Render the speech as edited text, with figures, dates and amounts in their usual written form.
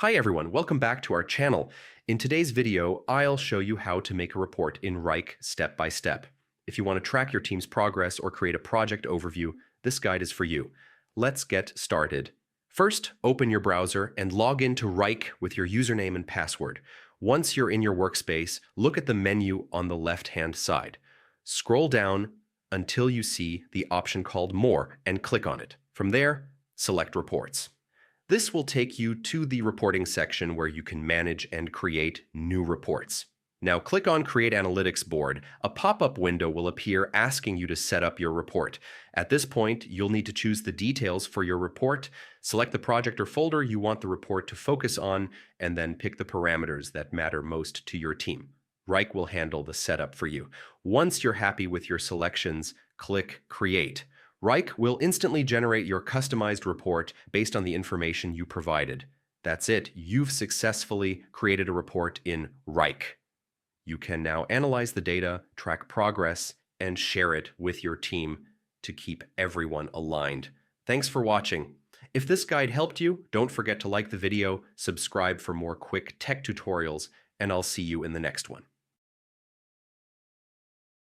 Hi everyone, welcome back to our channel. In today's video, I'll show you how to make a report in Wrike step by step. If you want to track your team's progress or create a project overview, this guide is for you. Let's get started. First, open your browser and log into Wrike with your username and password. Once you're in your workspace, look at the menu on the left-hand side. Scroll down until you see the option called More and click on it. From there, select Reports. This will take you to the reporting section where you can manage and create new reports. Now click on Create Analytics Board. A pop-up window will appear asking you to set up your report. At this point, you'll need to choose the details for your report, select the project or folder you want the report to focus on, and then pick the parameters that matter most to your team. Wrike will handle the setup for you. Once you're happy with your selections, click Create. Wrike will instantly generate your customized report based on the information you provided. That's it. You've successfully created a report in Wrike. You can now analyze the data, track progress, and share it with your team to keep everyone aligned. Thanks for watching. If this guide helped you, don't forget to like the video, subscribe for more quick tech tutorials, and I'll see you in the next one.